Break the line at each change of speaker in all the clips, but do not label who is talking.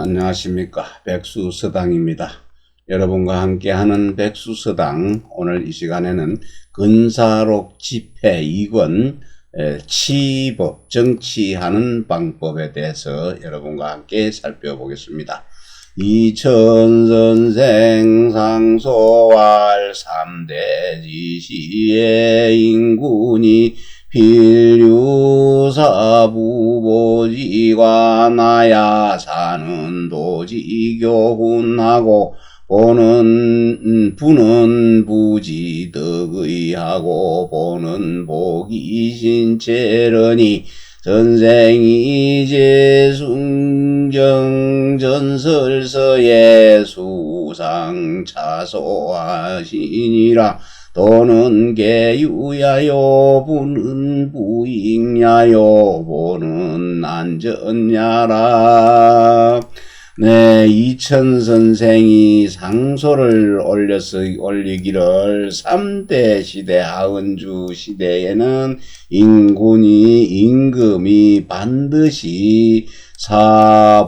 안녕하십니까. 백수서당입니다. 여러분과 함께하는 백수서당, 오늘 이 시간에는 근사록 집회 2권 치법, 정치하는 방법에 대해서 여러분과 함께 살펴보겠습니다. 이천선생 상소할 3대 지시의 인군이 필류사부보지가 나야 사는 도지교훈하고 부는 부지 덕의하고 보는 복이 신체러니 선생이 제숭정 전설서에 수상 차소하시니라. 도는 개유야요 부는 부익야요 보는 안전야라. 네, 이천선생이 상소를 올리기를 3대 시대 하은주 시대에는 임금이 반드시 사부보의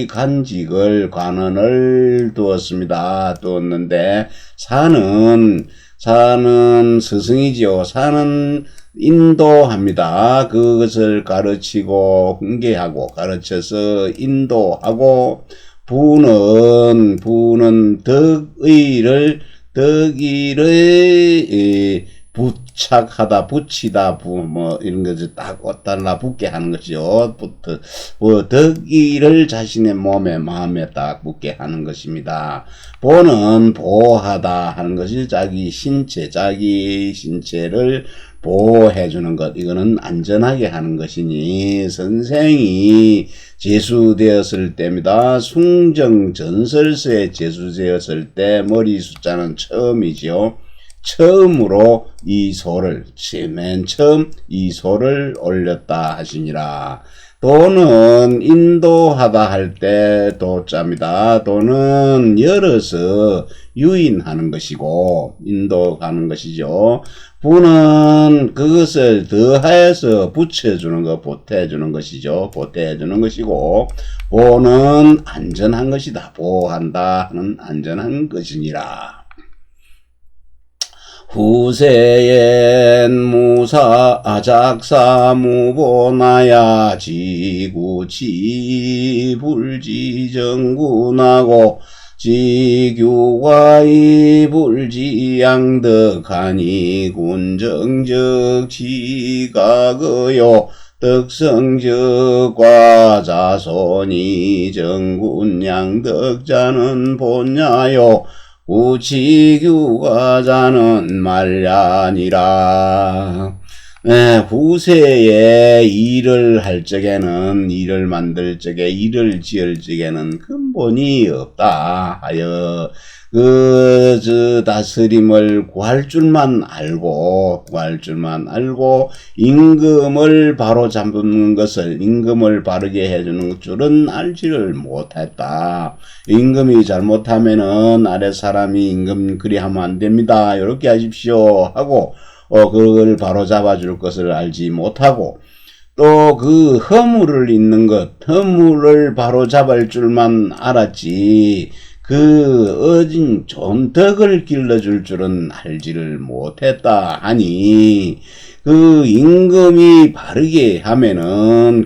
관직을 관원을 두었는데 사는 스승이지요. 사는 인도합니다. 그것을 가르치고 훈계하고 가르쳐서 인도하고 부는 덕의를 부착하다, 붙이다, 이런 거죠. 딱 옷달라 붙게 하는 것이죠. 덕의를 자신의 몸에, 마음에 딱 붙게 하는 것입니다. 보는 보호하다 하는 것이 자기 신체를 보호해주는 것. 이거는 안전하게 하는 것이니, 선생이 제수되었을 때입니다. 숭정 전설서에 제수되었을 때 머리 숫자는 처음이죠. 처음으로 맨 처음 이 소를 올렸다 하시니라. 도는 인도하다 할 때 도자입니다. 도는 열어서 유인하는 것이고 인도하는 것이죠. 부는 그것을 더하여서 붙여주는 것, 보태주는 것이죠. 보태주는 것이고, 보는 안전한 것이다. 보호한다 하는 안전한 것이니라. 후세엔 작사 무보나야 지구치불지정군하고 지규와이 불지양덕하니 군정적 지각의요 덕성적과 자손이 정군양덕자는 본야요 우치규가자는 말야니라. 네, 후세에 일을 할 적에는, 일을 만들 적에, 일을 지을 적에는 근본이 없다 하여, 다스림을 구할 줄만 알고, 임금을 바로 잡는 것을, 임금을 바르게 해주는 줄은 알지를 못했다. 임금이 잘못하면은 아래 사람이 임금 그리 하면 안 됩니다. 이렇게 하십시오. 하고, 그걸 바로 잡아줄 것을 알지 못하고, 또 그 허물을 바로 잡을 줄만 알았지, 좋은 덕을 길러줄 줄은 알지를 못했다 하니, 그 임금이 바르게 하면은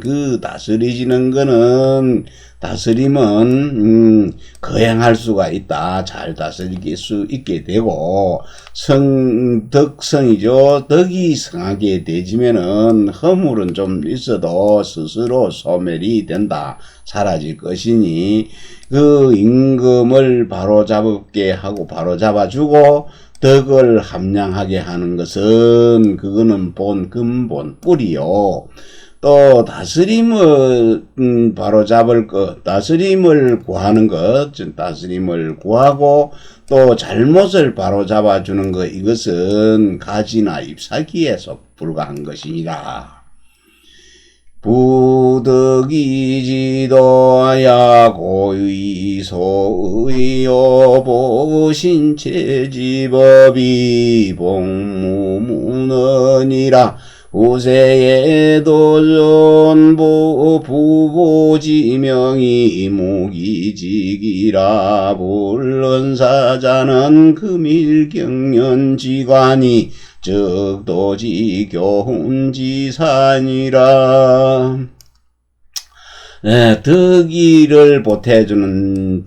다스림은 거행할 수가 있다. 잘 다스릴 수 있게 되고, 덕성이죠. 덕이 성하게 되지면은 허물은 좀 있어도 스스로 소멸이 된다. 사라질 것이니, 그 임금을 바로잡게 하고 바로잡아주고 덕을 함량하게 하는 것은 그거는 근본 뿌리요. 또 다스림을 바로잡을 것, 다스림을 구하는 것, 다스림을 구하고 또 잘못을 바로잡아주는 것, 이것은 가지나 잎사귀에 불과한 것이니라. 부덕이지도야 고의소의요 보신체지법이 복무문언이라. 후세에 도전보 부보지명이 무기직이라 불론사자는 금일경연지관이 적도지 교훈지산이라. 네, 덕의를 보태주는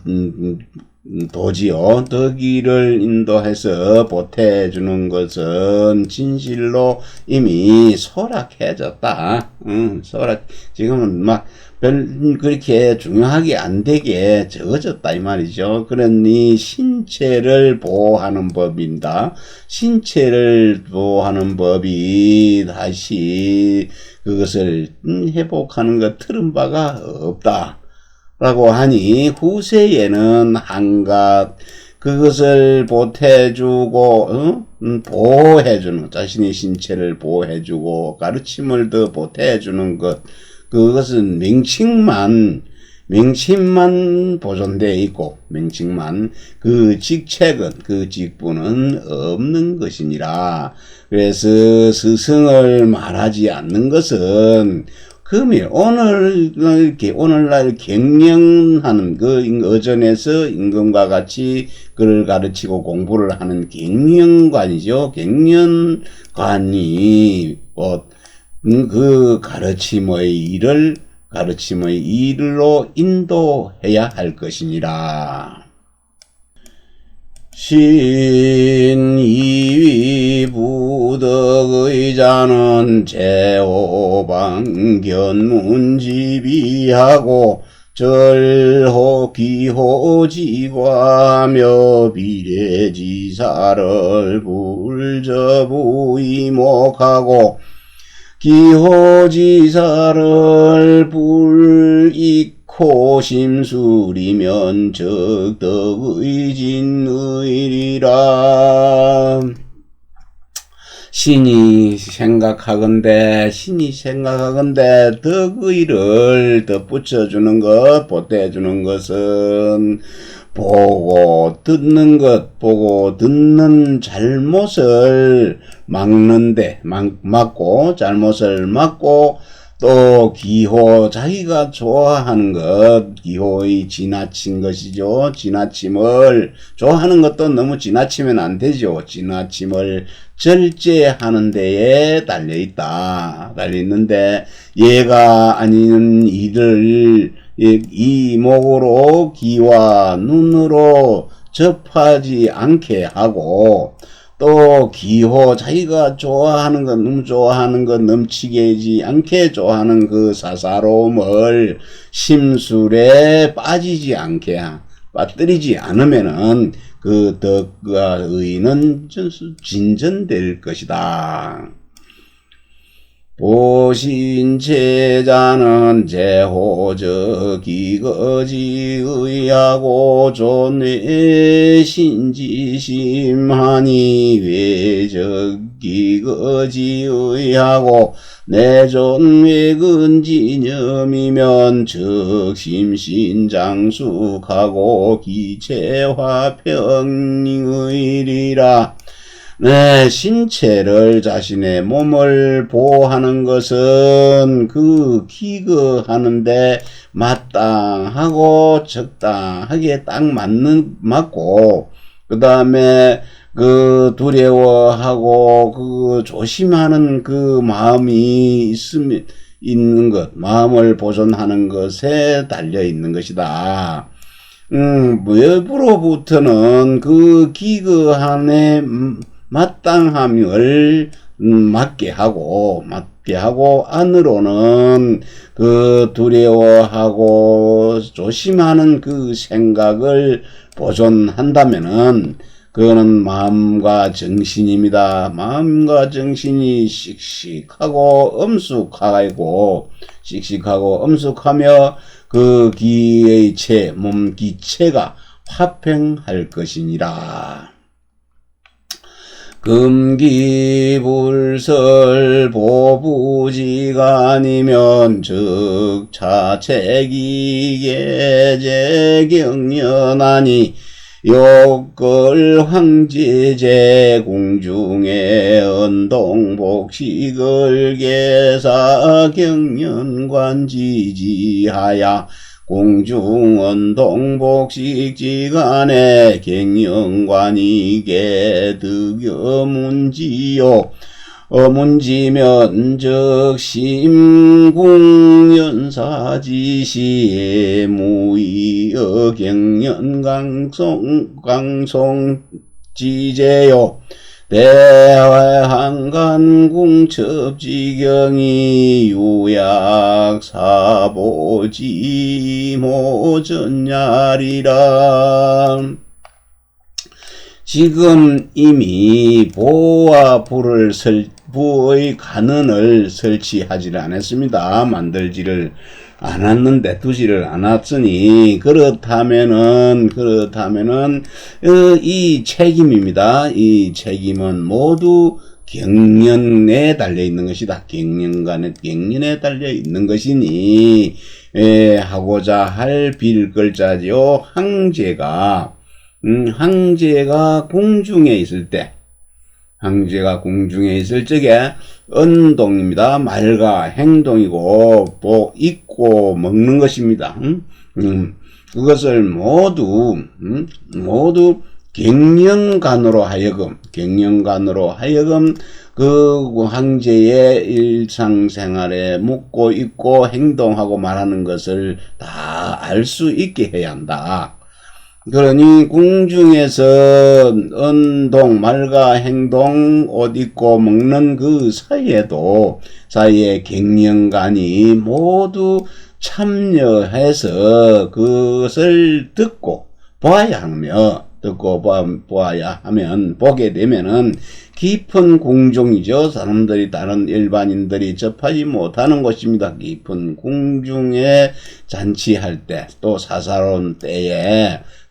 도지요. 덕의를 인도해서 보태주는 것은 진실로 이미 소락해졌다. 지금은 막 그렇게 중요하게 안 되게 적어졌다 이 말이죠. 그러니 신체를 보호하는 법입니다. 신체를 보호하는 법이 다시 그것을 회복하는 것 틀은 바가 없다 라고 하니 후세에는 한갓 그것을 보태주고 보호해주는, 자신의 신체를 보호해주고 가르침을 더 보태주는 것, 그것은 명칭만 보존되어 있고 명칭만, 그 직책은, 그 직분은 없는 것이니라. 그래서 스승을 말하지 않는 것은 금일 오늘날 경영하는 그 어전에서 임금과 같이 그를 가르치고 공부를 하는 경영관이죠. 경영관이 그 가르침의 일로 인도해야 할 것이니라. 신이위 부덕의 자는 제호방견문지비하고 절호 기호지과며 비례지사를 불저부이목하고 기호지사를 불익호 심술이면 적덕의 진의리라. 신이 생각하건대 덕의를 덧붙여주는 것, 보태주는 것은 보고 듣는 잘못을 막고 잘못을 막고, 또 기호, 자기가 좋아하는 것, 기호의 지나친 것이죠. 지나침을 좋아하는 것도 너무 지나치면 안 되죠. 지나침을 절제하는 데에 달려있는데 얘가 아닌 이를 이목으로 귀와 눈으로 접하지 않게 하고, 또 기호, 자기가 좋아하는 것, 너무 좋아하는 것, 넘치게 않게 좋아하는 그 사사로움을 심술에 빠뜨리지 않으면은 그 덕과 의는 진전될 것이다. 보신제자는 제호적 기거지의하고 존외신지심하니 외적 기거지의하고 내존외근지념이면 적심신장숙하고 기체화평의리라. 네, 신체를, 자신의 몸을 보호하는 것은 그 기거하는데 마땅하고 적당하게 딱 맞고, 그 다음에 그 두려워하고 그 조심하는 그 마음이 있는 것, 마음을 보존하는 것에 달려 있는 것이다. 외부로부터는 그 기거함에 마땅함을 맞게 하고 안으로는 그 두려워하고 조심하는 그 생각을 보존한다면은 그거는 마음과 정신입니다. 마음과 정신이 씩씩하고 엄숙하며 그 기의 몸 기체가 화평할 것이니라. 금기불설 보부지가 아니면 적차체기계제경련하니 욕걸 황제제 공중에 언동복식을 계사 경연관 지지하야 공중언동복식지간에 갱년관이게 득여문지요 문지면적 심궁연사지시에 무의어 갱년강송지제요 대한간궁첩지경이 유약사보지모전야리라. 지금 이미 보와 부의 간언을 설치하지를 않았습니다. 만들지를 않았는데 두지를 않았으니 그렇다면은 이 책임입니다. 이 책임은 모두 경련에 달려 있는 것이다. 경련에 달려 있는 것이니 하고자 할 빌글자죠. 황제가 궁중에 있을 때, 적에 언동입니다. 말과 행동이고 입고 먹는 것입니다. 그것을 모두 경영관으로 하여금 그 황제의 일상생활에 묻고 있고 행동하고 말하는 것을 다 알 수 있게 해야 한다. 그러니 궁중에서 언동, 말과 행동, 옷 입고 먹는 그 사이에 경영관이 모두 참여해서 그것을 듣고 보아야 하면 보게 되면은 깊은 궁중이죠. 다른 일반인들이 접하지 못하는 곳입니다. 깊은 궁중에 잔치할 때, 또 사사로운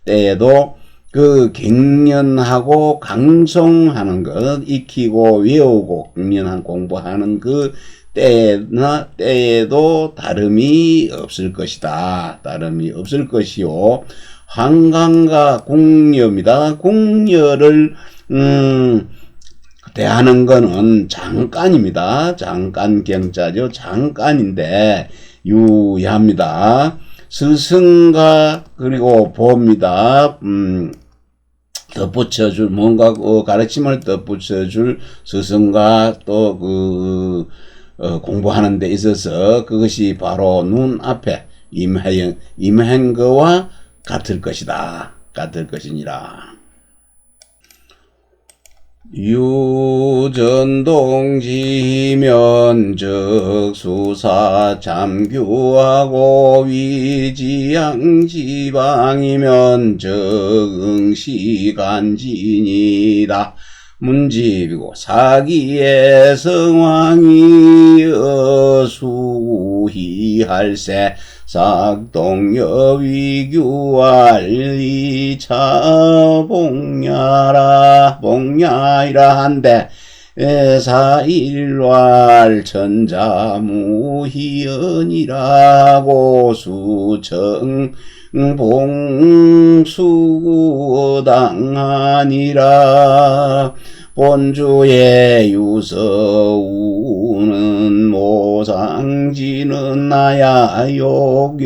때에도 그 경연하고 강송하는 것, 익히고 외우고 공부하는 그 때에도 다름이 없을 것이다. 다름이 없을 것이요. 한강과 궁녀입니다. 궁녀를 대하는 거는 장관입니다. 장관경자죠. 장관인데 유의합니다. 스승과 그리고 보입니다. 덧붙여줄 뭔가 가르침을 덧붙여줄 스승과 또 공부하는 데 있어서 그것이 바로 눈앞에 임한 거와 같을 것이니라. 유전동지면적 수사 참교하고 위지양지방이면적 응시간진이다. 문집이고 사기의 성왕이 어수희할세 삭동여위규알리차 봉야이라 한데 사일왈 천자무희연이라고 수청 봉수당하니라. 본주의 유서우는 모상지는 나야 욕영상으로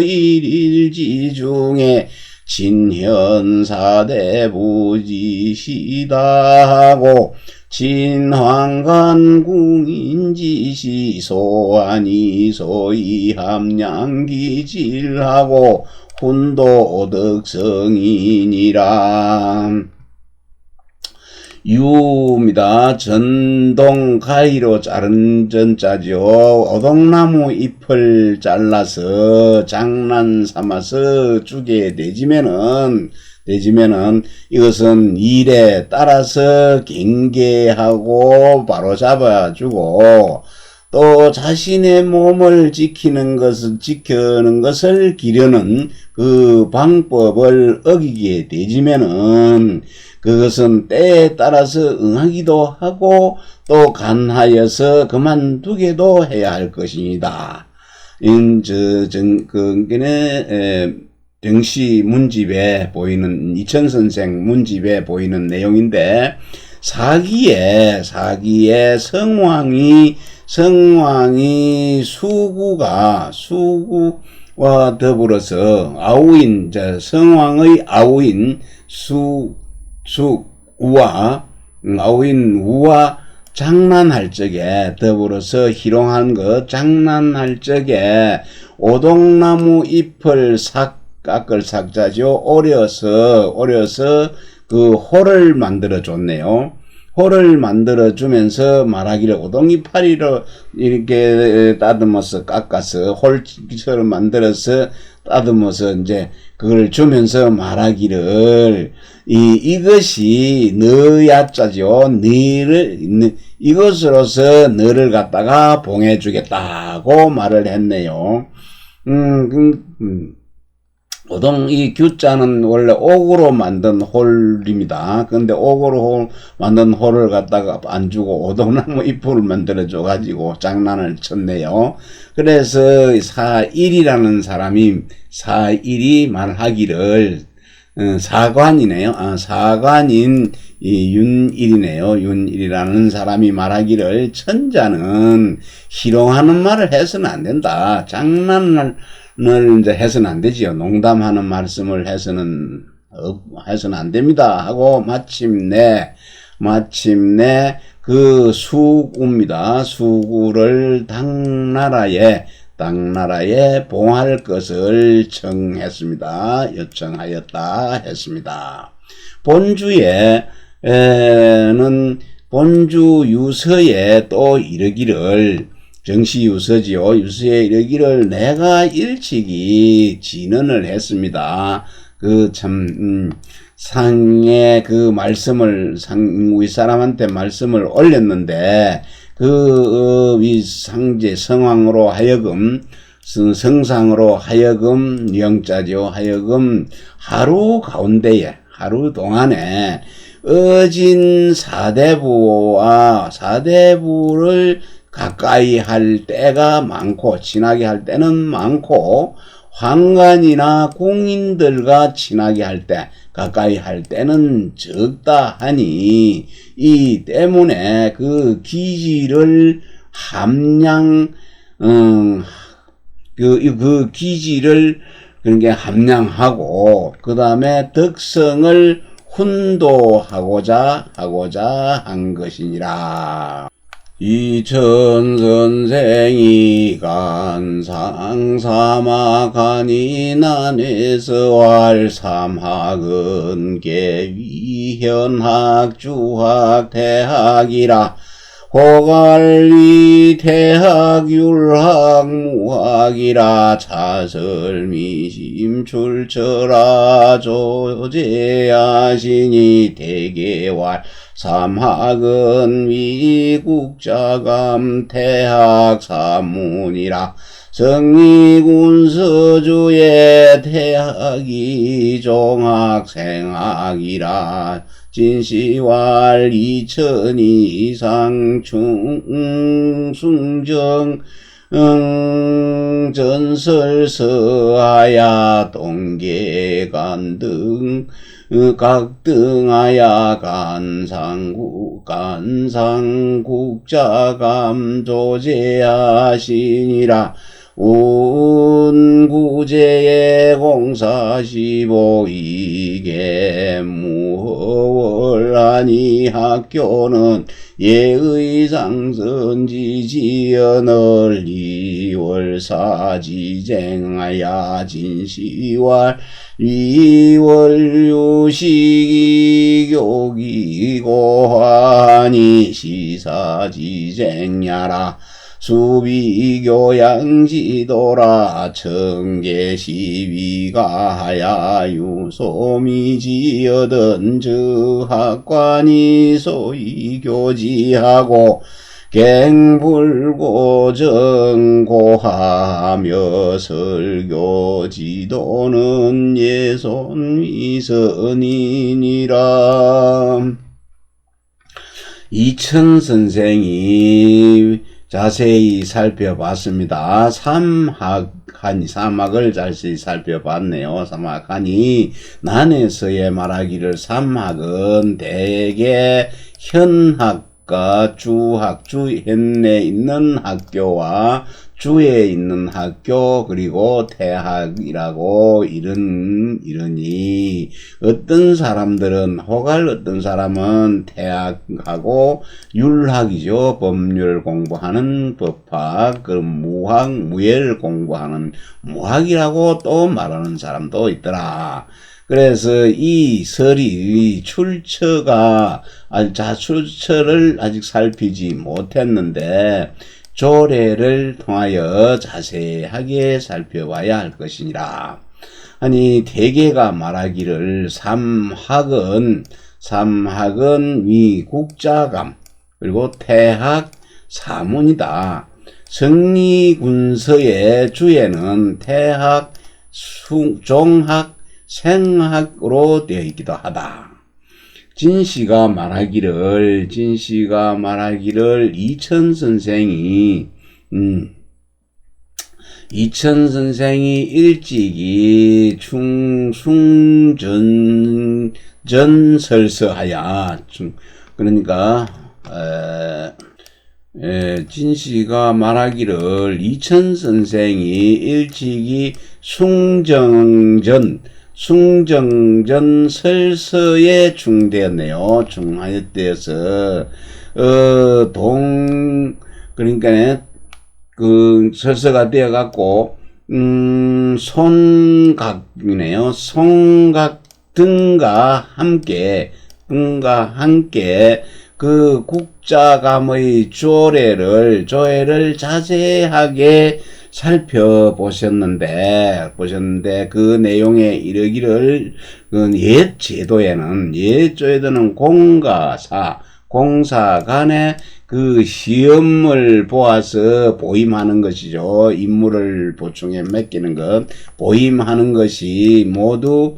일일지중에 진현사대부지시다 하고 진황간궁인지시 소환이 소이함량기질하고 훈도덕성이니라. 유입니다. 전동 가위로 자른 전자죠. 오동나무 잎을 잘라서 장난 삼아서 죽에 내지면은 이것은 일에 따라서 경계하고 바로 잡아주고 또 자신의 몸을 지키는 것을 기르는 그 방법을 어기게 되지면은 그것은 때에 따라서 응하기도 하고 또 간하여서 그만두게도 해야 할 것입니다. 정시 문집에 보이는 이천선생 문집에 보이는 내용인데 사기에 성왕이 수구와 더불어서 아우인 성왕의 아우인 우와 장난할 적에 더불어서 희롱한 것 장난할 적에 오동나무 잎을 깎을 삭자죠. 오려서 그 홀을 만들어 줬네요. 홀을 만들어 주면서 말하기를 오동이파리로 이렇게 따듬어서 깎아서 홀처럼 만들어서 따듬어서 이제 그걸 주면서 말하기를 이것이 너야자죠. 이것으로서 너를 갖다가 봉해주겠다고 말을 했네요. 오동 이 규자는 원래 옥으로 만든 홀입니다. 근데 옥으로 만든 홀을 갖다가 안 주고 오동나무 잎을 만들어 줘 가지고 장난을 쳤네요. 그래서 사일이라는 사람이 사일이 말하기를 사관이네요. 사관인 이 윤일이네요. 윤일이라는 사람이 말하기를 천자는 희롱하는 말을 해서는 안 된다. 장난을 이제 해서는 안 되지요. 농담하는 말씀을 해서는 안 됩니다. 하고 마침내 그 수구입니다. 수구를 당나라에 봉할 것을 요청하였다 했습니다. 본주 유서에 또 이르기를 정시유서지요. 유서에 이르기를 내가 일찍이 진언을 했습니다. 상에 그 말씀을 윗사람한테 말씀을 올렸는데 상제 성왕으로 하여금 성상으로 하여금 영자죠. 하여금 하루 동안에 어진 사대부를 가까이 할 때가 많고 친하게 할 때는 많고 황관이나 궁인들과 친하게 할 때 가까이 할 때는 적다 하니 이 때문에 그 기지를 그 기지를 그러니까 함량하고 그 다음에 덕성을 훈도하고자 한 것이니라. 이천선생이 간상사마간이 난에서 왈삼학은 계위현학 주학 대학이라 호갈리 대학 율학 무학이라 차설미심 출처라 조제하시니 대개왈 삼학은 위국자감 태학 사문이라 성리군 서주의 태학이 종학생학이라 진시왈 2000 이상 숭정 전설서하야 동계간 등 각등하야 간상국자감 조제하시니라 운구제의 공사 15이게 무허월하니 학교는 예의상선지지연을 이월사지쟁하야 진시왈 위월유식이 교기고하니 시사지쟁야라 수비교양지도라 청계시위가하야 유소미지여든 저학관이 소이교지하고 갱불고정고하며 설교지도는 예손위선이니라. 이천선생이 자세히 살펴봤습니다. 삼학을 자세히 살펴봤네요. 삼학하니 난에서의 말하기를 삼학은 대개 현학과 주학, 현내 있는 학교와 주에 있는 학교 그리고 대학이라고 이러니 어떤 사람들은 어떤 사람은 대학하고 율학이죠. 법률 공부하는 법학, 그럼 무예를 공부하는 무학이라고 또 말하는 사람도 있더라. 그래서 이 출처를 아직 살피지 못했는데 조례를 통하여 자세하게 살펴봐야 할 것이니라. 아니 대개가 말하기를 삼학은 위 국자감 그리고 태학 사문이다. 성리군서의 주에는 태학, 종학, 생학으로 되어 있기도 하다. 진씨가 말하기를 이천 선생이 일찍이 숭전설서하야 그러니까 진씨가 말하기를 이천 선생이 일찍이 숭정전 설서에 중되었네요. 중하였대어서 그러니까 그 설서가 되어 갖고 손각이네요. 손각 등과 함께 그 국자감의 조례를 자세하게 살펴보셨는데 그 내용에 이르기를 옛 제도에는 공사 간에 그 시험을 보아서 보임하는 것이죠. 임무를 보충해 맡기는 것, 보임하는 것이 모두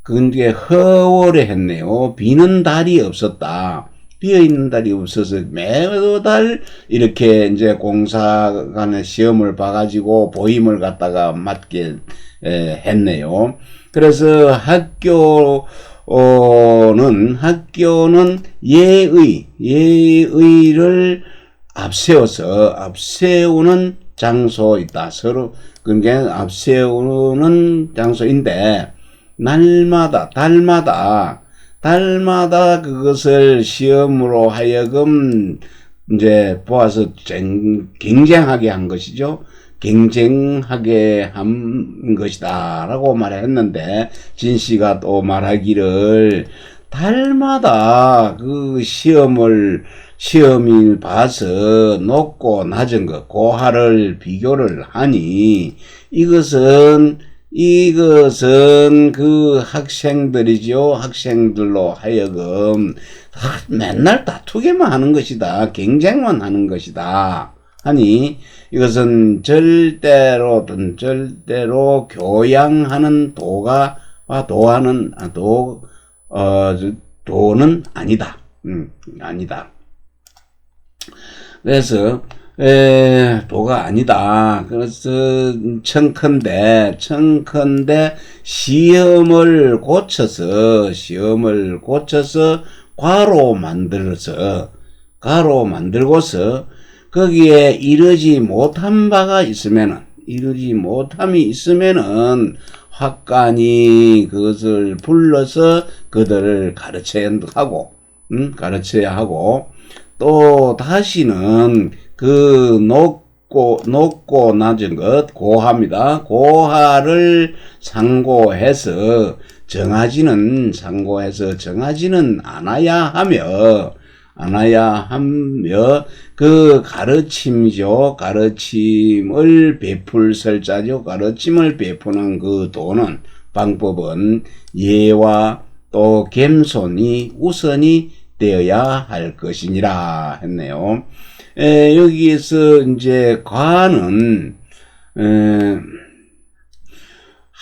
근데 허월해 했네요. 비는 달이 없었다. 비어있는 달이 없어서 매도 달 이렇게 이제 공사간의 시험을 봐가지고 보임을 갖다가 맡게 했네요. 그래서 학교는 예의를 앞세우는 장소 있다. 서로 그러니까 앞세우는 장소인데 달마다 그것을 시험으로 하여금 이제 보아서 경쟁하게 한 것이죠. 경쟁하게 한 것이다 라고 말했는데 진씨가 또 말하기를 달마다 그 시험을 봐서 높고 낮은 것 고하를 비교를 하니 이것은 그 학생들이죠. 학생들로 하여금 맨날 다투기만 하는 것이다. 경쟁만 하는 것이다. 하니 이것은 절대로 교양하는 도는 아니다. 아니다. 그래서 도가 아니다. 그래서 청컨대 시험을 고쳐서 과로 만들고서 거기에 이르지 못함이 있으면은 학관이 그것을 불러서 그들을 가르쳐야 하고 또 다시는 그 높고 낮은 것 고하를 상고해서 정하지는 않아야 하며 그 가르침을 가르침을 베푸는 그 도는 방법은 예와 또 겸손이 우선이 되어야 할 것이니라 했네요. 여기에서 이제 관은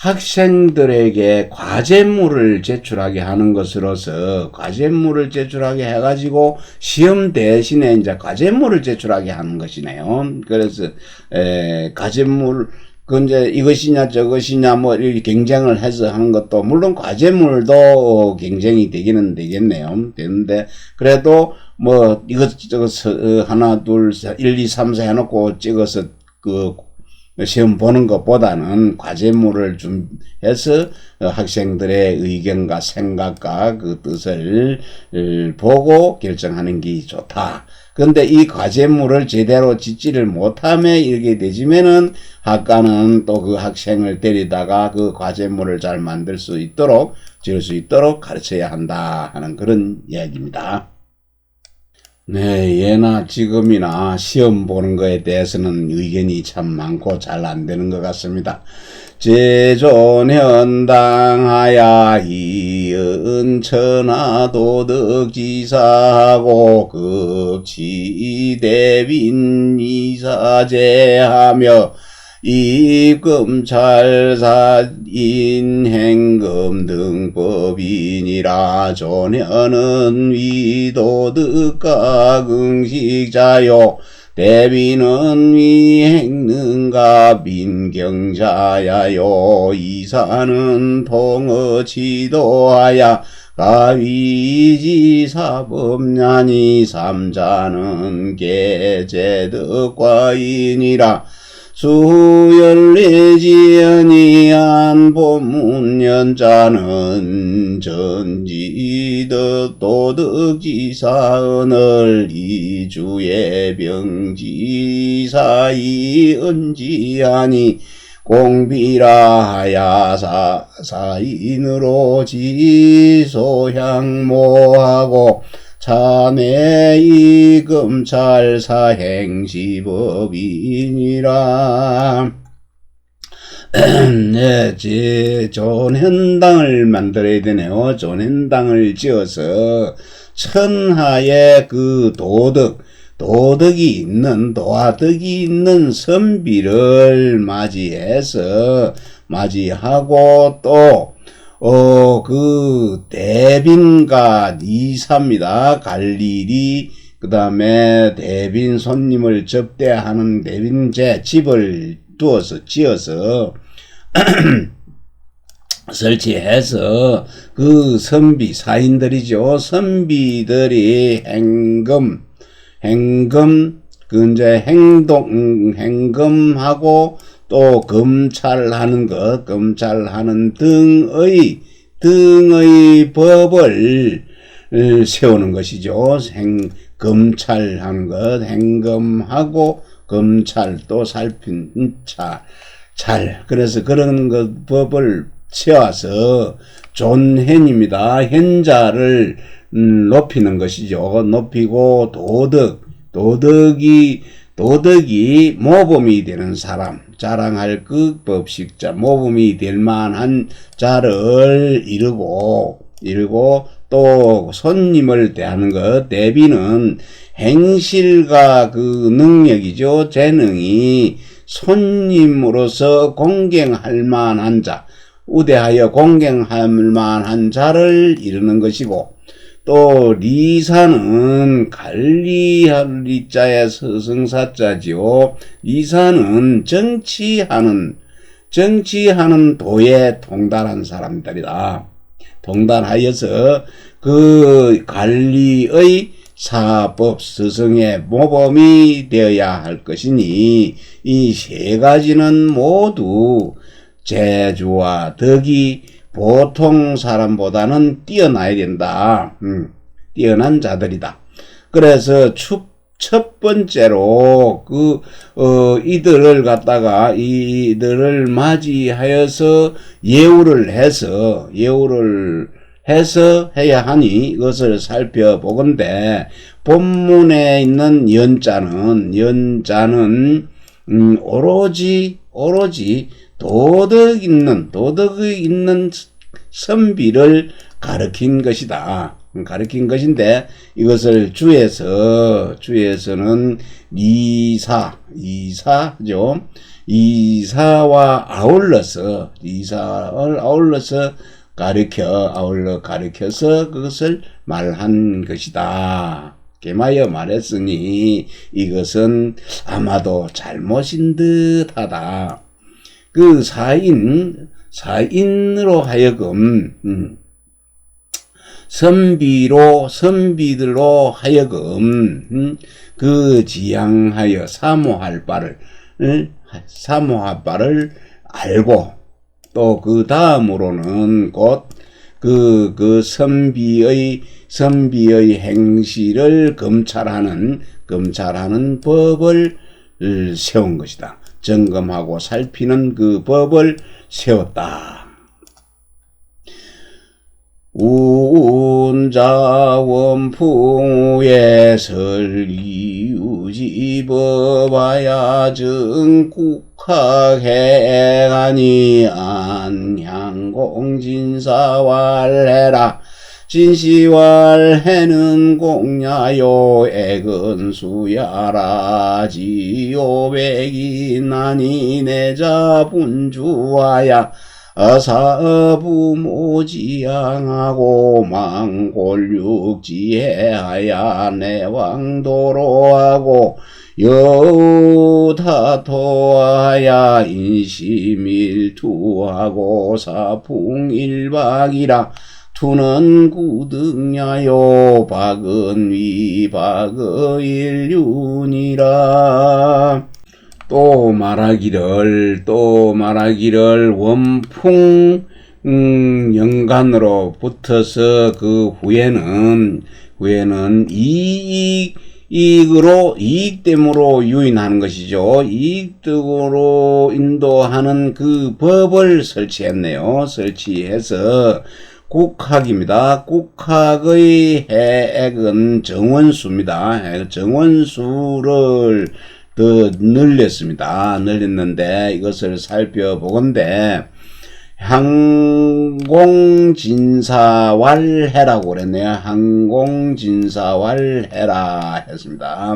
학생들에게 과제물을 제출하게 하는 것으로서 과제물을 제출하게 해가지고 시험 대신에 이제 과제물을 제출하게 하는 것이네요. 그래서 과제물 그 이제 이것이냐 저것이냐 뭐 이렇게 경쟁을 해서 하는 것도 물론 과제물도 경쟁이 되기는 되겠네요. 되는데 그래도 뭐 이것저것 하나 둘 셋 1, 2, 3, 4 해놓고 찍어서 그 시험 보는 것보다는 과제물을 좀 해서 학생들의 의견과 생각과 그 뜻을 보고 결정하는 게 좋다. 그런데 이 과제물을 제대로 짓지를 못하며 이렇게 되지면은 학과는 또 그 학생을 데리다가 그 과제물을 잘 만들 수 있도록 지을 수 있도록 가르쳐야 한다 하는 그런 이야기입니다. 네, 예나 지금이나 시험 보는 거에 대해서는 의견이 참 많고 잘 안 되는 것 같습니다. 제존현당하야 이은 천하도덕지사하고 급지대빈 이사제하며 입금찰사인 행금 등법이니라. 존현은 위도덕가 긍식자요 대비는 위행능가 민경자야요. 이사는 통어지도하야 가위지사법냐니. 삼자는 계제덕과인이라. 수열례지연이한 본문연자는 전지덕 도덕지사언을 이주의 병지사이 은지하니. 공비라 하야 사인으로 지소향모하고 자네이 검찰사행시법이니라. 네, 존현당을 만들어야 되네요. 존현당을 지어서 천하의 그 도덕이 있는 선비를 맞이하고 또 그 대빈과 이사입니다. 갈 일이 그 다음에 대빈 손님을 접대하는 대빈제 집을 지어서 설치해서 그 선비 사인들이죠. 선비들이 그 이제 행금하고 또 검찰하는 등의 법을 세우는 것이죠. 검찰하는 것, 행금하고 검찰 또 살핀 그래서 그런 것 법을 세워서 존현입니다. 현자를 높이는 것이죠. 높이고 도덕이 모범이 되는 사람, 자랑할 그 법식자, 모범이 될 만한 자를 이루고 또 손님을 대하는 것, 대비는 행실과 그 능력이죠. 재능이 손님으로서 공경할 만한 자, 우대하여 공경할 만한 자를 이루는 것이고, 또 리사는 관리할 리자의 서성사자지요. 리사는 정치하는 도에 통달한 사람들이다. 통달하여서 그 관리의 사법 서성의 모범이 되어야 할 것이니 이 세 가지는 모두 재주와 덕이 보통 사람보다는 뛰어나야 된다. 뛰어난 자들이다. 그래서 첫 번째로 이들을 맞이하여서 예우를 해서 해야 하니 이것을 살펴보건대 본문에 있는 연자는 오로지 도덕이 있는 선비를 가르친 것인데 이것을 주에서는 이사죠. 이사와 아울러서 아울러 가르쳐서 그것을 말한 것이다. 게마여 말했으니 이것은 아마도 잘못인 듯하다. 그 사인으로 하여금 선비들로 하여금 그 지향하여 사모할 바를 알고 또 그 다음으로는 곧 그 선비의 행실을 검찰하는 법을 세운 것이다. 점검하고 살피는 그 법을 세웠다. 운자원풍우에 설이유지법하야 증국학행하니 안향공진사왈해라. 진시왈해는 공야요 애근수야라지요백이나니 내자분주하야 사부모지양하고 망골육지해하야 내왕도로하고 여우다토하야 인심일투하고 사풍일박이라 투는 구등야요 박은위 박의일륜이라. 또 말하기를 원풍 연간으로 붙어서 그 후에는 이익됨으로 유인하는 것이죠. 이익으로 인도하는 그 법을 설치했네요. 설치해서 국학입니다. 국학의 해액은 정원수입니다. 정원수를 더 늘렸는데 이것을 살펴보건대 항공진사왈해라고 그랬네요. 항공진사왈해라 했습니다.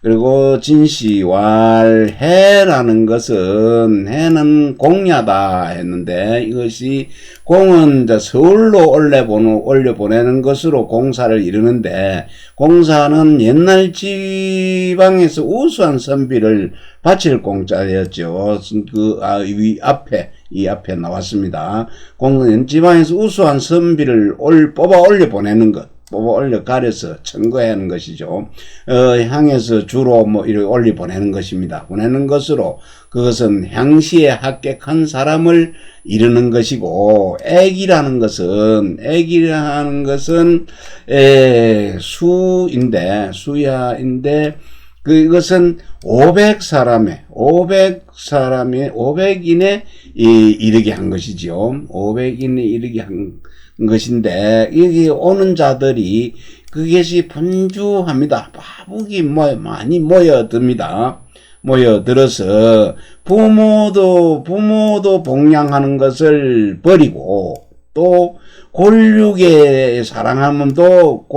그리고 진시왈해라는 것은 해는 공야다 했는데 이것이 공은 이제 서울로 올려보내는 것으로 공사를 이루는데 공사는 옛날 지방에서 우수한 선비를 바칠 공짜였죠. 이 앞에 나왔습니다. 지방에서 우수한 선비를 뽑아 올려보내는 것. 올려 가려서 청거하는 것이죠. 향해서 주로 이렇게 올리 보내는 것입니다. 보내는 것으로 그것은 향시에 합격한 사람을 이루는 것이고, 액이라는 것은 수야인데 그것은 500인에 이르게 한 것이죠. 500인에 이르게 한 것인데, 여기 오는 자들이 그것이 분주합니다. 바북이 많이 모여듭니다. 모여들어서 부모도 봉양하는 것을 버리고 또 골육에 사랑하면도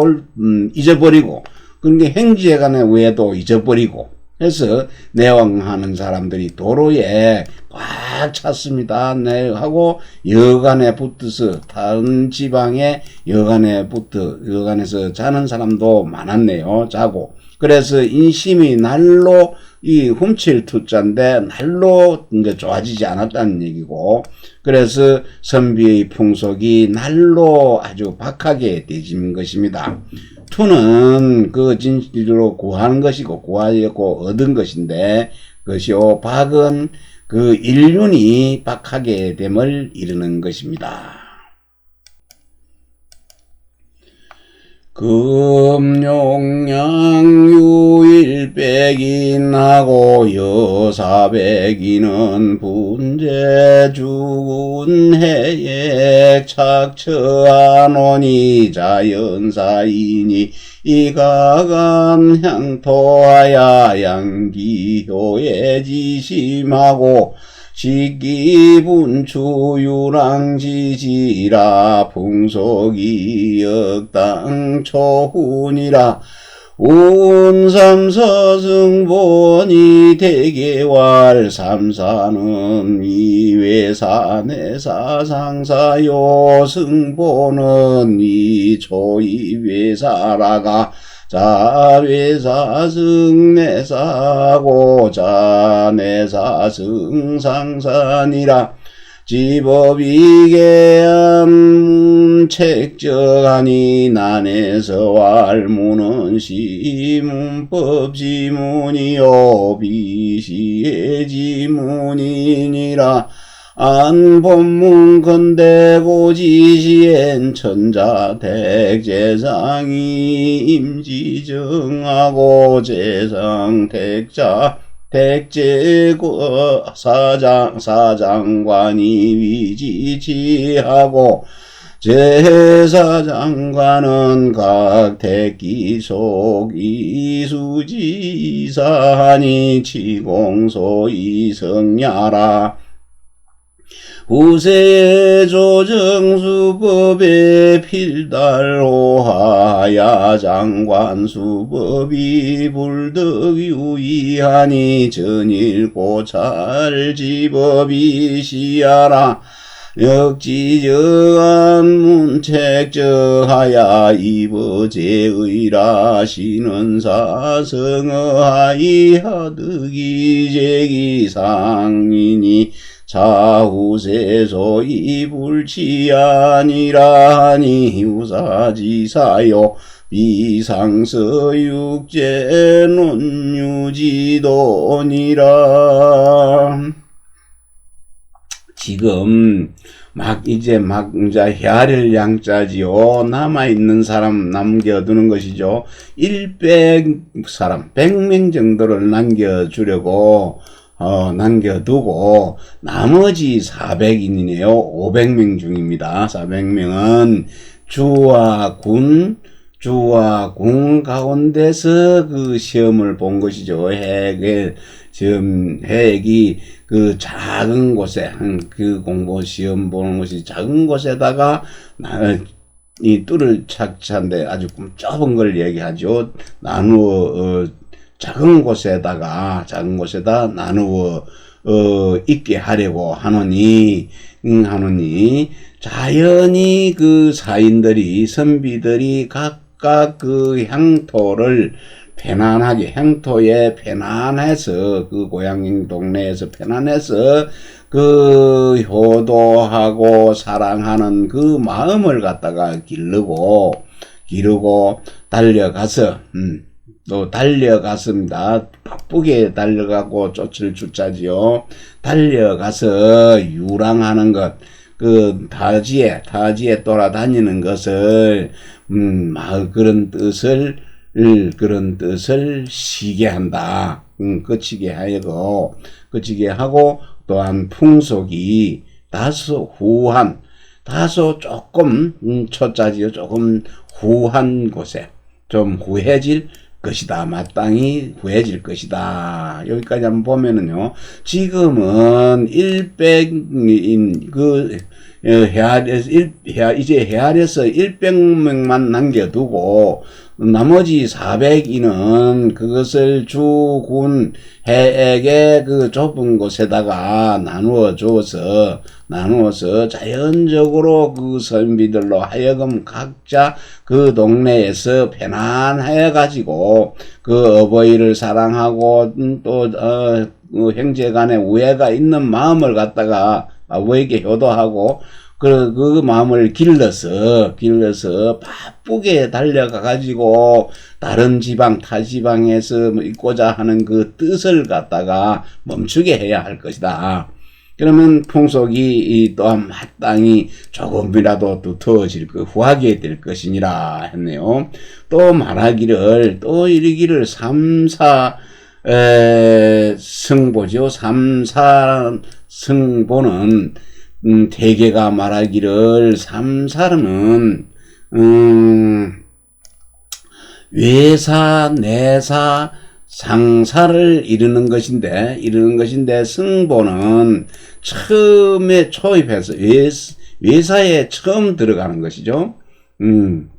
잊어버리고, 그러니까 행지에간의 외에도 잊어버리고 해서 내왕하는 사람들이 도로에 꽉 찼습니다. 하고 여간에 붙어서 다른 지방에 여간에서 자는 사람도 많았네요. 자고. 그래서 인심이 날로 훔칠 투자인데 날로 이제 좋아지지 않았다는 얘기고, 그래서 선비의 풍속이 날로 아주 박하게 되진 것입니다. 투는 그 진실로 구하는 것이고 구하였고 얻은 것인데, 그것이요 박은 그 일륜이 박하게 됨을 이루는 것입니다. 금용량유일백인하고 여사백인은 분재주운해액 착처하노니 자연사이니 이가간 향토하야 양기효에 지심하고 식기분추유랑지지라 풍속이 역당 초훈이라 운삼서승본이 대개왈 삼사는 위외사 내사 상사요 승본은 위초이외사라가 자외사 승내사고 자내사 승상산이라 지법이계한 책정하니 난에서 왈무는 시문법 지문이요 비시의 지문이니라 안본문 건대고 지시엔 천자택재상이 임지정하고 재상택자 택제고 사장관이 위지치하고 제사장관은 각 택기속 이수지사하니 치공소 이성야라 후세의 조정수법에 필달호하야 장관수법이 불덕유의하니 전일고찰지법이 시하라 역지정한 문책정하야 이버제의라 신은사성하이 하득이 제기상인이 자후세소 이불치아니라 하니 우사지사요 비상서육제 논유지도니라. 지금 이제 헤아릴 양자지요. 남아있는 사람 남겨두는 것이죠. 100명 정도를 남겨주려고 남겨두고 나머지 400인이네요. 500명 중입니다. 400명은 주와 군 가운데서 그 시험을 본 것이죠. 핵이 그 작은 곳에 그 공부 시험 보는 곳이 작은 곳에다가 이 뚫을 착찬데 아주 좁은 걸 얘기하죠. 나누어 작은 곳에다 나누어 있게 하려고 하노니 자연히 그 사인들이 선비들이 각각 그 향토를 편안하게 향토에 편안해서 그 고향 동네에서 편안해서 그 효도하고 사랑하는 그 마음을 갖다가 기르고 달려가서 또 달려갔습니다. 바쁘게 달려가고 쫓을 주자지요. 달려가서 유랑하는 것, 그 타지에 돌아다니는 것을 그런 뜻을 시게 한다. 그치게 하고 또한 풍속이 다소 조금 초짜지요. 조금 후한 곳에 좀 후해질 것이다. 마땅히 구해질 것이다. 여기까지 한번 보면은요. 지금은 100인 이제 헤아려서 100명만 남겨두고 나머지 400인은 그것을 주군 해에게 그 좁은 곳에다가 나누어서 자연적으로 그 선비들로 하여금 각자 그 동네에서 편안해 가지고 그 어버이를 사랑하고 또 형제간에 우애가 있는 마음을 갖다가 아버에게 효도하고 그 마음을 길러서 바쁘게 달려가 가지고 다른 지방 타 지방에서 있고자 하는 그 뜻을 갖다가 멈추게 해야 할 것이다. 그러면 풍속이 또한 마땅히 조금이라도 두터워질 후하게 될 것이니라 했네요. 또 말하기를 또 이르기를 승보죠. 승보는 대개가 말하기를 삼사는 외사, 내사, 상사를 이루는 것인데 승보는 처음에 초입해서 외사에 처음 들어가는 것이죠.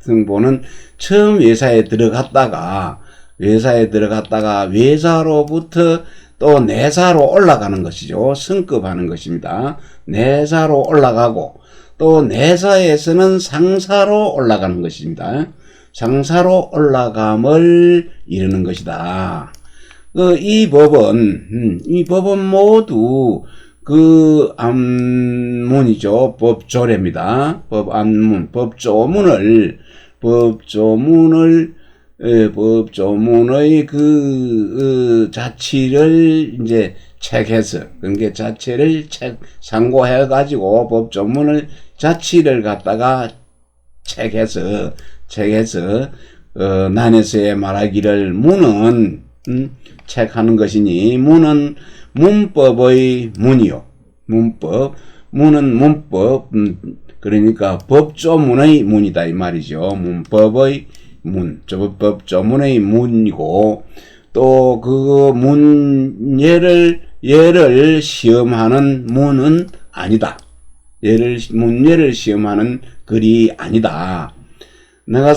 승보는 처음 외사에 들어갔다가 외사에 들어갔다가 외사로부터 또 내사로 올라가는 것이죠. 승급하는 것입니다. 내사로 올라가고 또 내사에서는 상사로 올라가는 것입니다. 상사로 올라감을 이루는 것이다. 이 법은 모두 그 안문이죠. 법조례입니다. 법안문, 법조문의 그 자치를 이제 책해서, 그러니까 자체를 상고해가지고 법조문을 자치를 갖다가 책해서, 난에서의 말하기를 문은, 책하는 것이니, 문은 문법의 문이요. 문은 문법, 그러니까 법조문의 문이다, 이 말이죠. 문법의 문, 법조문의 문이고, 또 그 예를 시험하는 문은 아니다. 문예를 시험하는 글이 아니다. 내가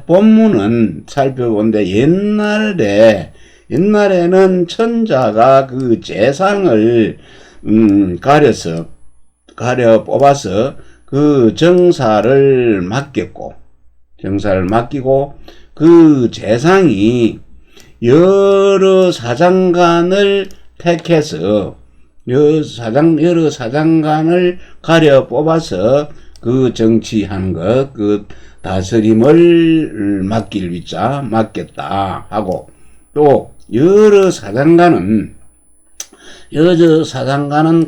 본문은 살펴보건대 옛날에는 천자가 그 재상을 가려 뽑아서 그 정사를 맡기고 그 재상이 여러 사장관을 택해서 여러 사장관을 가려 뽑아서 그 정치하는 것, 그 다스림을 맡겠다 하고, 또 여러 사장관은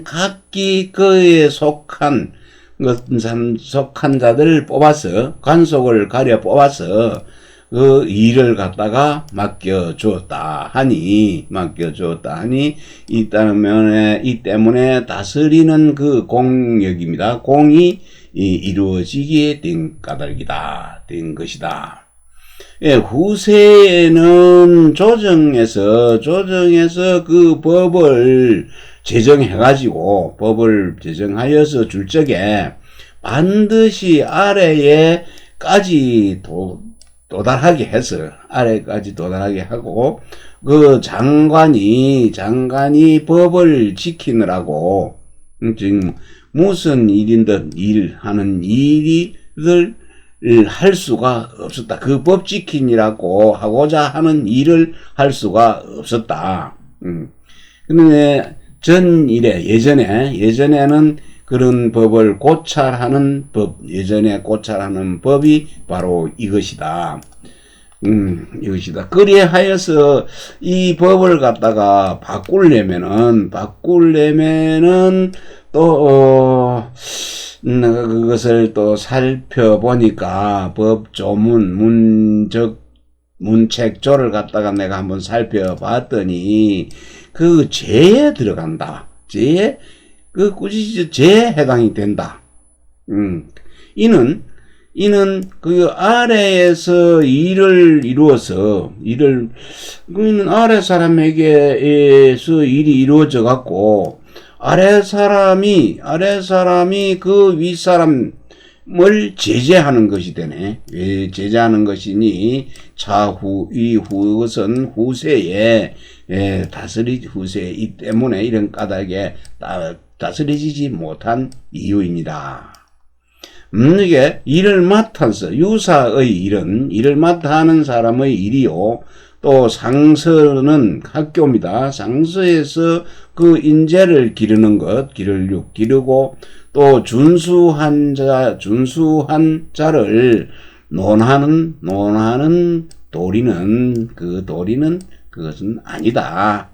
각기 그에 속한 자들을 뽑아서, 관속을 가려 뽑아서 그 일을 갖다가 맡겨주었다 하니, 이 때문에 다스리는 그 공역입니다. 공이 이루어지게 된 것이다. 예, 후세에는 조정에서 그 법을 제정하여서 줄 적에 반드시 아래까지 도달하게 하고, 그 장관이 법을 지키느라고, 지금 무슨 일하는 일을 할 수가 없었다. 그 법 지키느라고 하고자 하는 일을 할 수가 없었다. 근데 예전에는 그런 법을 고찰하는 법이 바로 이것이다. 그리하여서 이 법을 갖다가 바꾸려면은 또, 내가 그것을 또 살펴보니까 문책조를 갖다가 내가 한번 살펴봤더니 그 죄에 들어간다. 꾸짖이 죄에 해당이 된다. 이는 그 아래에서 일을 이루어서 그는 아래 사람에게서 일이 이루어져 갖고 아래 사람이 그 윗사람을 제재하는 것이 되네. 왜 제재하는 것이니 이것은 후세에 이 때문에 이런 까닭에 다스려지지 못한 이유입니다. 이게 일을 맡아서 일을 맡아 하는 사람의 일이요. 또 상서는 학교입니다. 상서에서 그 인재를 기르고 또 준수한 자를 논하는 도리는 그것은 아니다.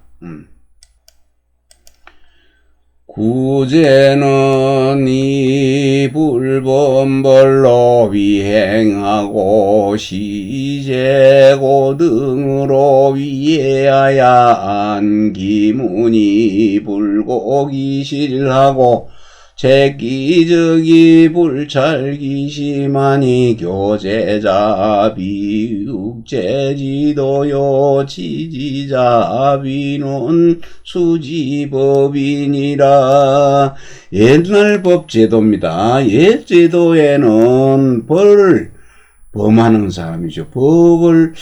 구제는 이 불범벌로 위행하고 시제고 등으로 위해야한 기문이 불고기실하고 제기적이 불찰기심하니 교제자 비육제지도요 지지자 비논 수지법이니라. 옛날 법제도입니다. 옛 제도에는 범하는 사람이죠. 법을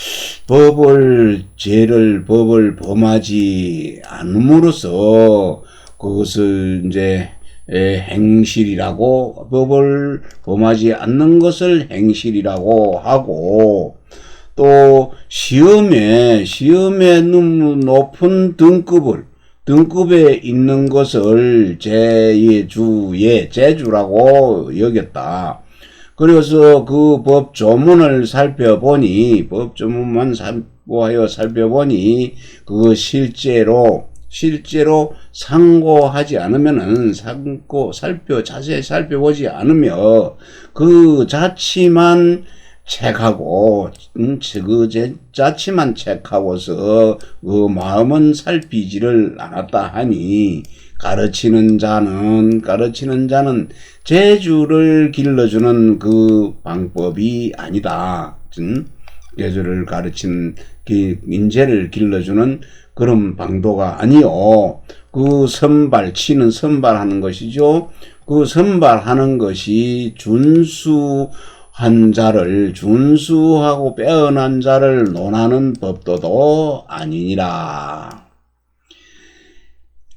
범하지 않음으로써 그것을 이제 행실이라고, 법을 범하지 않는 것을 행실이라고 하고, 또 시험에 너무 높은 등급에 있는 것을 제주라고 여겼다. 그래서 그 법조문을 법조문만 살펴보니 그 실제로 상고하지 않으면은 자세히 살펴보지 않으며 그 자치만 책하고 자치만 책하고서 그 마음은 살피지를 않았다 하니 가르치는 자는 재주를 길러주는 그 방법이 아니다. 재주를 가르치는 인재를 길러주는 그런 방도가 아니요. 그 치는 선발하는 것이죠. 그 선발하는 것이 준수하고 빼어난 자를 논하는 법도도 아니니라.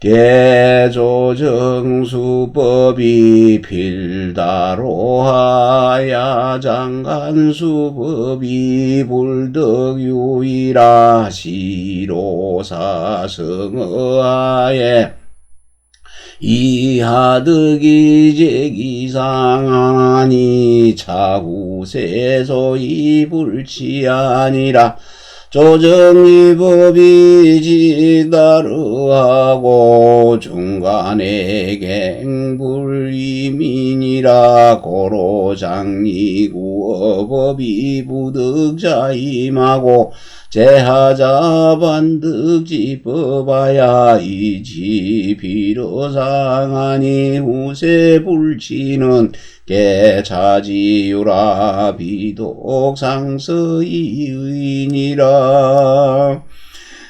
개조정수법이 필다로하야 장간수법이 불덕유이라 시로사성어하에 이하득이 제기상하니 차후세소이 불치아니라. 조정이법이 지다르하고 중간에 갱불이민이라. 고로장리구어법이 부득자임하고 제하자 반득지법하야 이지비로상하니 후세불치는 개차지유라 비독상서이의니라.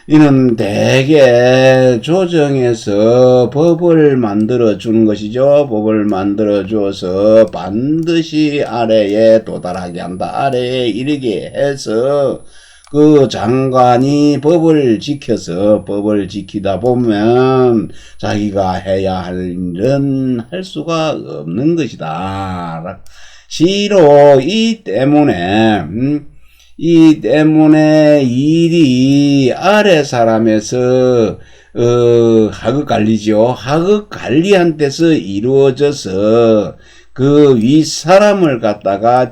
이는 대개 조정에서 법을 만들어 주는 것이죠. 법을 만들어 주어서 반드시 아래에 도달하게 한다. 아래에 이르게 해서 그 장관이 법을 지키다 보면 자기가 해야 할 일은 할 수가 없는 것이다. 시로 이 때문에 일이 아래 사람에서 하급관리죠. 하급관리한테서 이루어져서 그 윗사람을 갖다가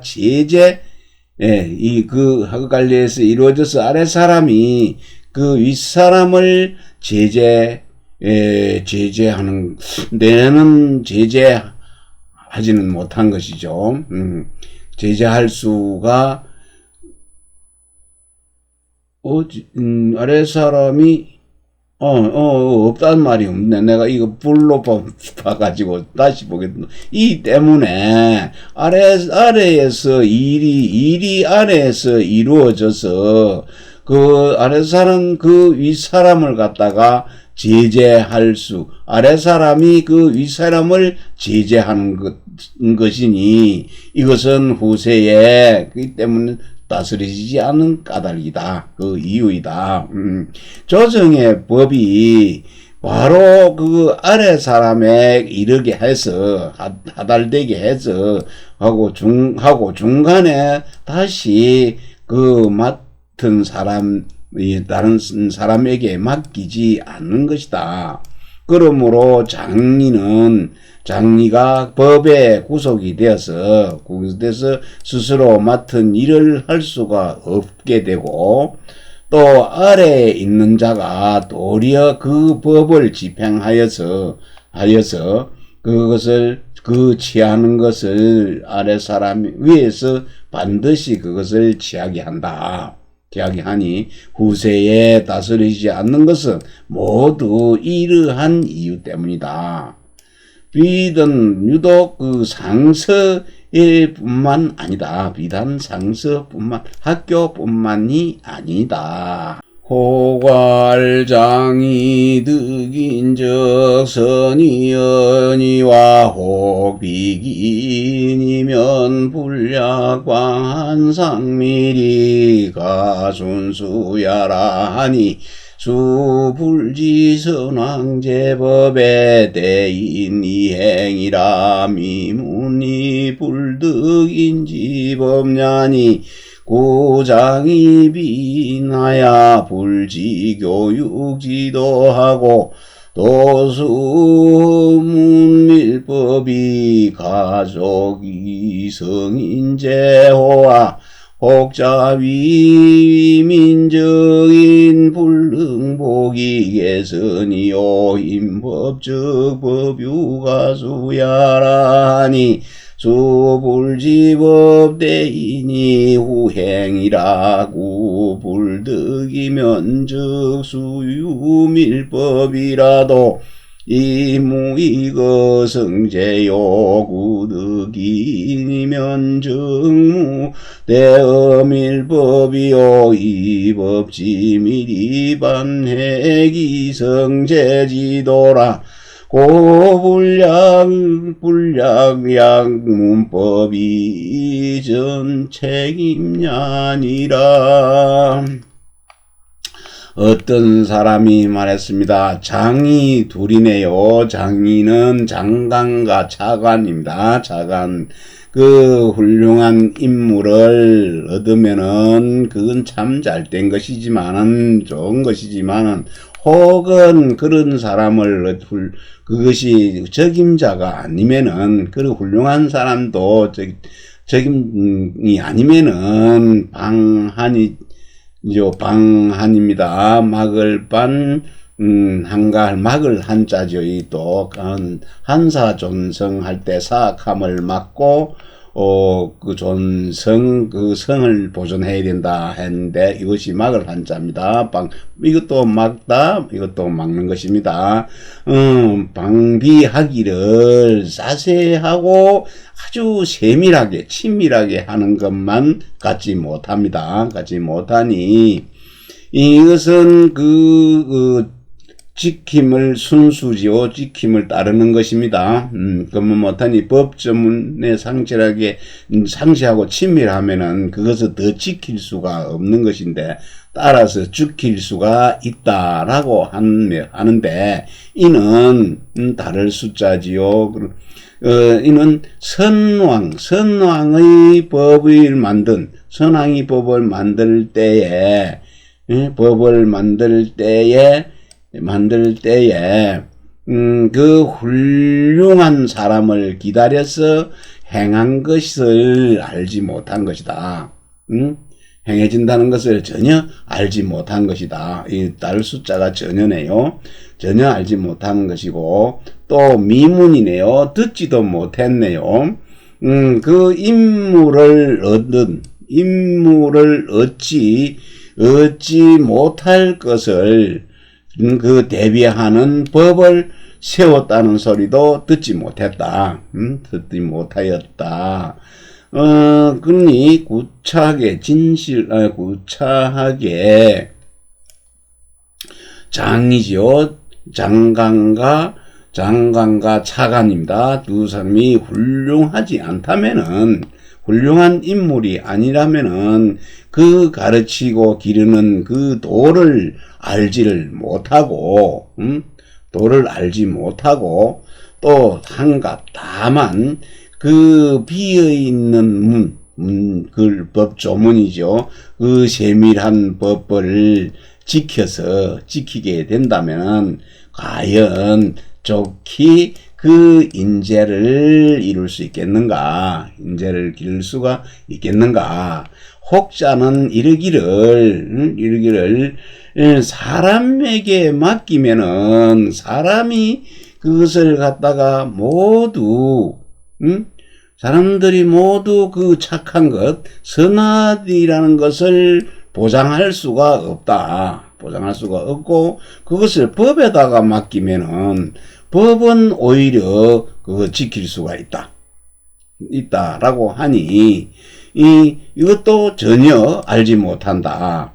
그 하급관리에서 이루어져서 아래 사람이 그 윗사람을 제재하는 데는 제재하지는 못한 것이죠. 제재할 수가 아래 사람이 없다는 말이 없네. 내가 이거 불로 봐가지고 다시 보겠다. 이 때문에 아래에서 일이 아래에서 이루어져서 그 아래 사람 그 윗사람을 갖다가 아래 사람이 그 윗사람을 제재하는 것이니 이것은 후세에 그렇기 때문에 다스리지 않은 까닭이다. 그 이유이다. 조정의 법이 바로 그 아래 사람에 이르게 해서 하달되게 해서 하고 중간에 다시 그 맡은 다른 사람에게 맡기지 않는 것이다. 그러므로 장리가 법에 구속이 되어서 스스로 맡은 일을 할 수가 없게 되고 또 아래에 있는 자가 도리어 그 법을 집행하여서 그것을 취하는 것을 아래 사람 위에서 반드시 그것을 취하게 한다. 하니 후세에 다스리지 않는 것은 모두 이러한 이유 때문이다. 비단 유독 그 상서뿐만 아니다. 비단 상서뿐만 학교뿐만이 아니다. 호괄장이 득인적 선의연이와 혹비긴이면 불약광한상미리 가순수야라 하니 수불지선왕제법의 대인이행이라 미문이 불득인지법냐니 고장이 비나야 불지교육지도하고 도수문밀법이 가족이 성인제호와 혹자위민적인 불능복이 개선이요 임법적 법유가수야라니 수불지법 대인이 후행이라고 불득이면 즉 수유밀법이라도 이무이거 성제요 구득이면 정무 대어밀법이요 이법지밀이 반해기 성제지도라 고불량 문법이 전 책임냐니라. 어떤 사람이 말했습니다. 장이 둘이네요. 장이는 장관과 차관입니다. 차관. 그 훌륭한 인물을 얻으면은 그건 참 잘된 것이지만은 좋은 것이지만은 혹은 그런 사람을 그것이 적임자가 아니면은 그 훌륭한 사람도 적임이 아니면은 방한입니다. 막을 반 한가할 막을 한자죠. 또 한사존성할 때 사악함을 막고 그 존성 그 성을 보존해야 된다 했는데 이것이 막을 한자입니다. 이것도 막다, 이것도 막는 것입니다. 방비하기를 자세하고 아주 세밀하게 친밀하게 하는 것만 갖지 못합니다. 갖지 못하니 이것은 지킴을 순수지요. 지킴을 따르는 것입니다. 그러면 못하니 법조문에 상세하고 친밀하면은 그것을 더 지킬 수가 없는 것인데 따라서 지킬 수가 있다라고 하는데 이는 다를 숫자지요. 이는 선왕의 법을 만든 선왕이 법을 만들 때에 그 훌륭한 사람을 기다려서 행한 것을 알지 못한 것이다. 행해진다는 것을 전혀 알지 못한 것이다. 이 딸 숫자가 전혀네요. 전혀 알지 못하는 것이고 또 미문이네요. 듣지도 못했네요. 그 인물을 얻지 못할 것을 그 대비하는 법을 세웠다는 소리도 듣지 못했다. 듣지 못하였다. 그러니 구차하게 장이지요. 장관과 차관입니다. 두 사람이 훌륭하지 않다면은 훌륭한 인물이 아니라면은 그 가르치고 기르는 그 도를 알지를 못하고, 또 다만 그 비어있는 그 법조문이죠. 그 세밀한 법을 지키게 된다면은 과연 좋게 그 인재를 이룰 수 있겠는가? 인재를 기를 수가 있겠는가? 혹자는 이르기를 사람에게 맡기면은 사람이 그것을 갖다가 사람들이 모두 그 착한 것, 선악이라는 것을 보장할 수가 없다. 보장할 수가 없고, 그것을 법에다가 맡기면은 법은 오히려 그거 지킬 수가 있다라고 하니, 이것도 전혀 알지 못한다.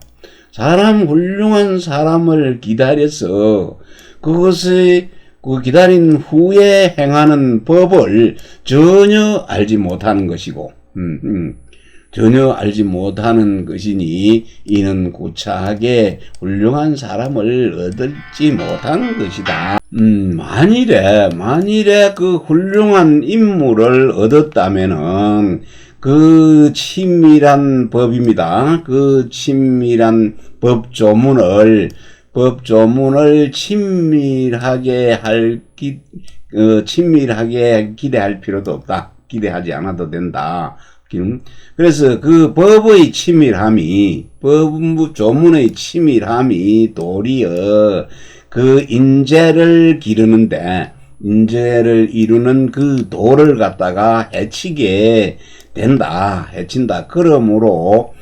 훌륭한 사람을 기다려서 그것을 그 기다린 후에 행하는 법을 전혀 알지 못하는 것이고, 전혀 알지 못하는 것이니 이는 구차하게 훌륭한 사람을 얻지 못하는 것이다. 만일에 그 훌륭한 인물을 얻었다면은 그 친밀한 법입니다. 그 친밀한 법조문을 친밀하게 기대할 필요도 없다. 기대하지 않아도 된다. 그래서 그 법의 친밀함이, 조문의 친밀함이 도리어 그 인재를 이루는 그 도를 갖다가 해친다. 그러므로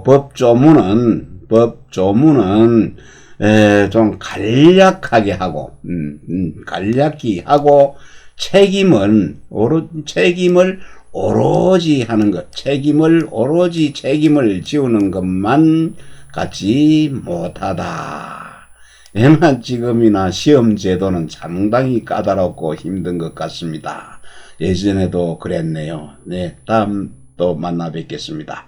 법조문은 좀 간략하게 하고, 간략히 하고, 책임을 오로지 하는 것, 책임을 지우는 것만 갖지 못하다. 예나 지금이나 시험 제도는 상당히 까다롭고 힘든 것 같습니다. 예전에도 그랬네요. 네, 다음 또 만나 뵙겠습니다.